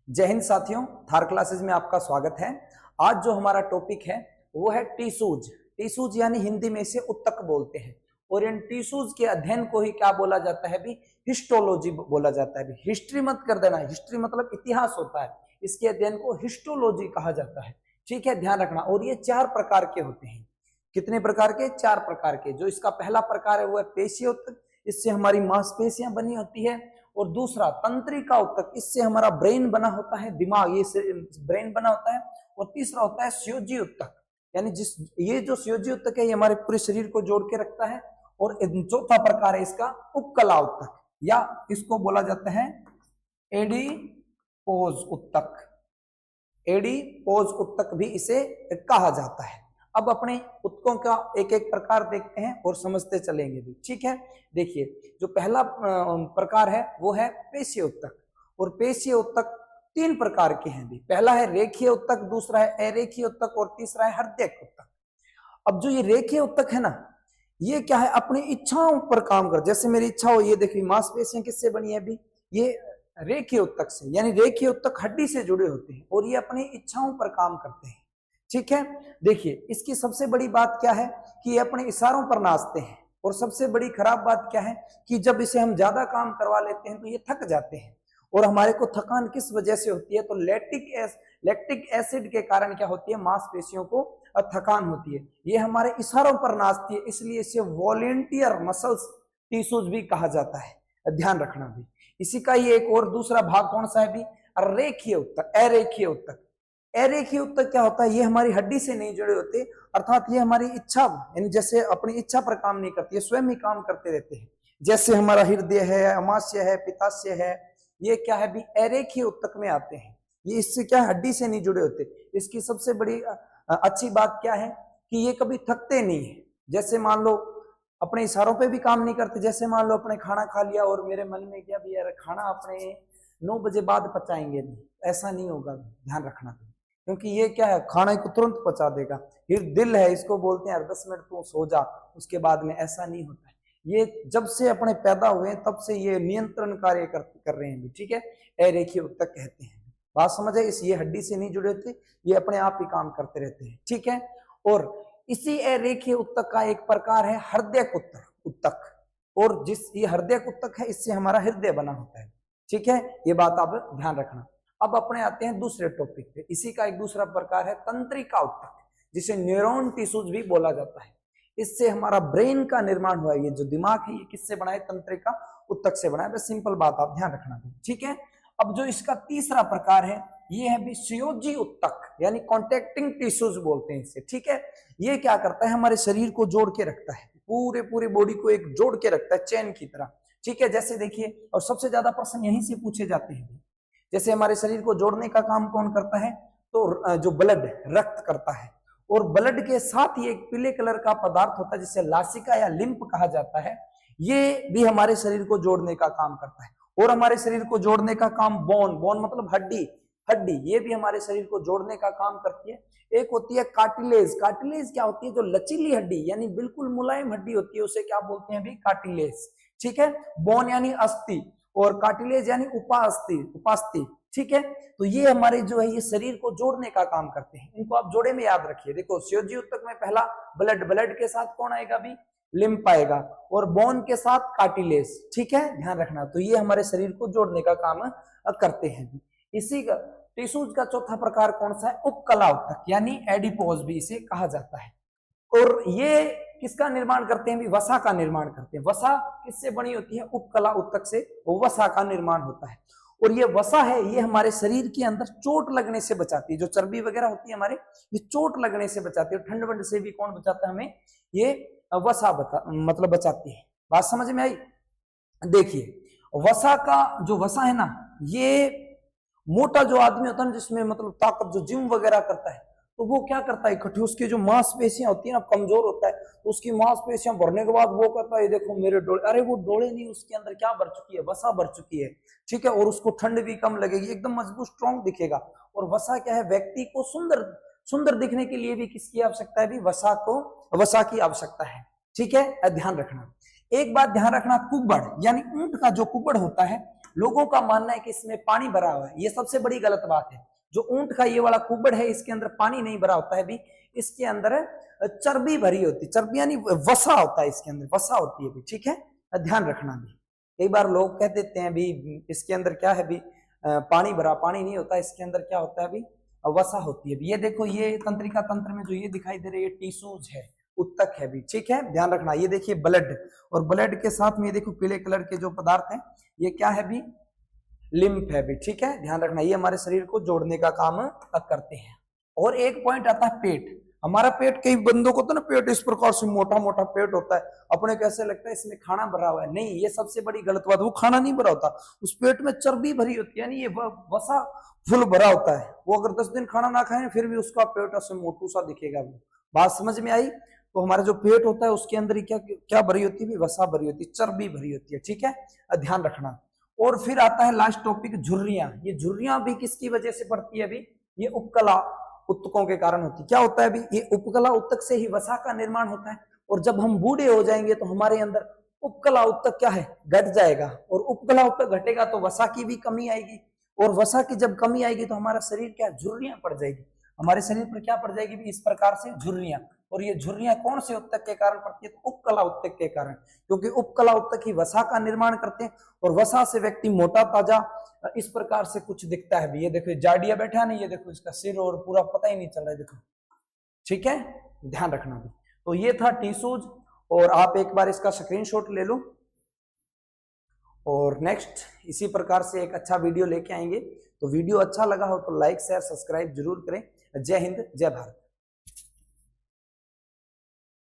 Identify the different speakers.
Speaker 1: जय हिंद साथियों, थार क्लासेस में आपका स्वागत है। आज जो हमारा टॉपिक है वो है टिशूज। टिशूज यानी हिंदी में इसे उत्तक बोलते हैं और इन टिशूज के अध्ययन को ही क्या बोला जाता है भी, हिस्टोलॉजी बोला जाता है भी। हिस्ट्री मत कर देना, हिस्ट्री मतलब इतिहास होता है, इसके अध्ययन को हिस्टोलॉजी कहा जाता है। ठीक है, ध्यान रखना। और ये 4 प्रकार के होते हैं। कितने प्रकार के? 4 प्रकार के। जो इसका पहला प्रकार है वो है पेशीय उत्तक, इससे हमारी मांसपेशियां बनी होती है। और दूसरा तंत्रिका उत्तक, इससे हमारा ब्रेन बना होता है, दिमाग, ये ब्रेन बना होता है। और तीसरा होता है स्योजी उत्तक, यानी ये जो स्योजी उत्तक है ये हमारे पूरे शरीर को जोड़ के रखता है। और चौथा प्रकार है इसका उपकला उत्तक, या इसको बोला जाता है एडिपोज उत्तक। एडिपोज उत्तक भी इसे कहा जाता है। अब अपने उत्तकों का एक एक प्रकार देखते हैं और समझते चलेंगे भी। ठीक है, देखिए जो पहला प्रकार है वो है पेशीय उत्तक। और पेशीय उत्तक 3 प्रकार के हैं भी। पहला है रेखीय उत्तक, दूसरा है अरेखीय उत्तक और तीसरा है हृदयक उत्तक। अब जो ये रेखीय उत्तक है ना, ये क्या है, अपनी इच्छाओं पर काम कर। जैसे मेरी इच्छा हो, ये देखिए मांसपेशियां किससे बनी है अभी, ये रेखीय उत्तक से, यानी रेखीय उत्तक हड्डी से जुड़े होते हैं और ये अपनी इच्छाओं पर काम करते हैं। ठीक है, देखिए इसकी सबसे बड़ी बात क्या है कि ये अपने इशारों पर नाचते हैं। और सबसे बड़ी खराब बात क्या है कि जब इसे हम ज्यादा काम करवा लेते हैं तो ये थक जाते हैं। और हमारे को थकान किस वजह से होती है, तो लैक्टिक एसिड के कारण क्या होती है, मांसपेशियों को थकान होती है। ये हमारे इशारों पर नाचती है, इसलिए इसे वॉलेंटियर मसल्स टिश्यूज भी कहा जाता है। ध्यान रखना भी। इसी का ही एक और दूसरा भाग कौन सा है भी, रेखीय उत्तक, अरेखीय उत्तक। अरेखीय उत्तक क्या होता है, ये हमारी हड्डी से नहीं जुड़े होते, अर्थात ये हमारी इच्छा, यानी जैसे अपनी इच्छा पर काम नहीं करती है, स्वयं ही काम करते रहते हैं। जैसे हमारा हृदय है, अमाशय है, पित्ताशय है, ये क्या है भी, अरेखीय उत्तक में आते हैं। ये इससे क्या हड्डी से नहीं जुड़े होते। इसकी सबसे बड़ी अच्छी बात क्या है कि ये कभी थकते नहीं है। जैसे मान लो अपने इशारों पे भी काम नहीं करते। जैसे मान लो अपने खाना खा लिया और मेरे मन में क्या भी यार, खाना अपने 9 बजे बाद पचाएंगे, नहीं, ऐसा नहीं होगा, ध्यान रखना। क्योंकि ये क्या है, खाना को तुरंत पचा देगा। ये दिल है, इसको बोलते हैं 10 मिनट तू सो जा, उसके बाद में, ऐसा नहीं होता है। ये जब से अपने पैदा हुए तब से ये नियंत्रण कार्य कर रहे हैं। ठीक है, अरेखीय उत्तक कहते हैं। बात समझ है, इस ये हड्डी से नहीं जुड़े होते, ये अपने आप ही काम करते रहते हैं। ठीक है, और इसी अरेखीय उत्तक का एक प्रकार है हृदयक उत्तक। और जिस ये हृदयक उत्तक है, इससे हमारा हृदय बना होता है। ठीक है, ये बात आप ध्यान रखना। अब अपने आते हैं दूसरे टॉपिक पे। इसी का एक दूसरा प्रकार है तंत्रिका उत्तक, जिसे न्यूरॉन टिश्यूज भी बोला जाता है। इससे हमारा ब्रेन का निर्माण हुआ है। ये जो दिमाग है ये किससे बना है, तंत्रिका उत्तक से बना है। बस सिंपल बात, आप ध्यान रखना। ठीक है, अब जो इसका तीसरा प्रकार है ये है भी स्योजी उत्तक, यानी कॉन्टेक्टिंग टिश्यूज बोलते हैं इसे। ठीक है, ये क्या करता है, हमारे शरीर को जोड़ के रखता है, पूरे बॉडी को एक जोड़ के रखता है, चेन की तरह। ठीक है, जैसे देखिए, और सबसे ज्यादा प्रश्न यहीं से पूछे जाते हैं। जैसे हमारे शरीर को जोड़ने का काम कौन करता है, तो जो ब्लड, रक्त करता है। और ब्लड के साथ ही एक पीले कलर का पदार्थ होता है जिसे लासिका या लिम्फ कहा जाता है, ये भी हमारे शरीर को जोड़ने का काम करता है। और हमारे शरीर को जोड़ने का काम बोन मतलब हड्डी, ये भी हमारे शरीर को जोड़ने का काम करती है। एक होती है कार्टिलेज। कार्टिलेज क्या होती है, जो लचीली हड्डी, यानी बिल्कुल मुलायम हड्डी होती है, उसे क्या बोलते हैं भी, कार्टिलेज। ठीक है, बोन यानी अस्थि और कार्टिलेज यानी उपास्थि। ठीक है, तो ये हमारे जो है ये शरीर को जोड़ने का काम करते हैं। इनको आप जोड़े में याद रखिए। देखो, स्योजी उत्तक में पहला ब्लड के साथ कौन आएगा भी, लिम्फ आएगा, और बोन के साथ कार्टिलेज। ठीक है, ध्यान रखना। तो ये हमारे शरीर को जोड़ने का काम करते हैं। इसी का टिश्यूज का चौथा प्रकार कौन सा है, उपकला उत्तक, यानी एडिपोज भी इसे कहा जाता है। और ये किसका निर्माण करते हैं भी, वसा का निर्माण करते हैं। वसा किससे बनी होती है, उपकला उत्तक से वसा का निर्माण होता है। और ये वसा है, ये हमारे शरीर के अंदर चोट लगने से बचाती है। जो चर्बी वगैरह होती है हमारे, ये चोट लगने से बचाती है। ठंड वंड से भी कौन बचाता है हमें, ये वसा मतलब बचाती है। बात समझ में आई। देखिए, वसा का जो वसा है ना, ये मोटा जो आदमी होता है ना, जिसमें मतलब ताकत, जो जिम वगैरह करता है, तो वो क्या करता है, इकट्ठी उसकी जो मांसपेशियां होती है ना, कमजोर होता है, तो उसकी मांसपेशियां भरने के बाद वो कहता है देखो मेरे डोले, अरे वो डोले नहीं, उसके अंदर क्या भर चुकी है, वसा भर चुकी है। ठीक है, और उसको ठंड भी कम लगेगी, एकदम मजबूत स्ट्रॉन्ग दिखेगा। और वसा क्या है, व्यक्ति को सुंदर दिखने के लिए भी किसकी आवश्यकता है भी, वसा की आवश्यकता है। ठीक है, ध्यान रखना। एक बात ध्यान रखना, कुबड़ यानी ऊंट का जो कुबड़ होता है, लोगों का मानना है कि इसमें पानी भरा हुआ है, ये सबसे बड़ी गलत बात है। जो ऊंट का ये वाला कुबड़ है, इसके अंदर पानी नहीं भरा होता है भी, इसके अंदर चर्बी भरी होती है, चर्बी यानी वसा होता है, इसके अंदर वसा होती है भी, ठीक है, ध्यान रखना भी। कई बार लोग कह देते हैं भी इसके अंदर क्या है भी, पानी भरा, पानी नहीं होता, इसके अंदर क्या होता है भी, वसा होती है भी। ये देखो, ये तंत्रिका तंत्र में जो ये दिखाई दे रही है टिश्यूज है, उत्तक है भी, ठीक है, ध्यान रखना। ये देखिए ब्लड, और ब्लड के साथ में ये देखो पीले कलर के जो पदार्थ हैं, ये क्या है भी, लिम्फ है भी, ठीक है, ध्यान रखना। ये हमारे शरीर को जोड़ने का काम करते हैं। और एक पॉइंट आता है पेट। हमारा पेट, कई बंदों को तो ना पेट इस प्रकार से मोटा मोटा पेट होता है, अपने कैसे लगता है इसमें खाना भरा हुआ है, नहीं, ये सबसे बड़ी गलत बात। वो खाना नहीं भरा होता, उस पेट में चर्बी भरी होती है, यानी ये वसा फुल भरा होता है। वो अगर 10 दिन खाना ना खाए फिर भी उसका पेट ऐसे मोटू सा दिखेगा। बात समझ में आई? तो हमारा जो पेट होता है उसके अंदर ही क्या क्या भरी होती है, वसा भरी होती है, चर्बी भरी होती है, ठीक है, ध्यान रखना। और फिर आता है लास्ट टॉपिक, झुर्रियां। ये झुर्रियां भी किसकी वजह से पड़ती है अभी, ये उपकला उत्तकों के कारण होती है। क्या होता है अभी, ये उपकला उत्तक से ही वसा का निर्माण होता है, और जब हम बूढ़े हो जाएंगे तो हमारे अंदर उपकला उत्तक क्या है, घट जाएगा, और उपकला उत्तक घटेगा तो वसा की भी कमी आएगी, और वसा की जब कमी आएगी तो हमारा शरीर क्या, झुर्रियां पड़ जाएगी, हमारे शरीर पर क्या पड़ जाएगी भी, इस प्रकार से झुर्रियां। और ये झुर्रियां कौन से उत्तक के कारण पड़ती है, तो उपकला उत्तक के कारण, क्योंकि उपकला उत्तक ही वसा का निर्माण करते हैं, और वसा से व्यक्ति मोटा ताजा इस प्रकार से कुछ दिखता है भी। ये देखो जाडिया बैठा नहीं, ये देखो इसका सिर और पूरा पता ही नहीं चल रहा है, देखो, ठीक है, ध्यान रखना भी। तो ये था टिश्यूज, और आप एक बार इसका स्क्रीनशॉट ले लो, और नेक्स्ट इसी प्रकार से एक अच्छा वीडियो लेके आएंगे। तो वीडियो अच्छा लगा हो तो लाइक शेयर सब्सक्राइब जरूर करें। जय हिंद, जय भारत।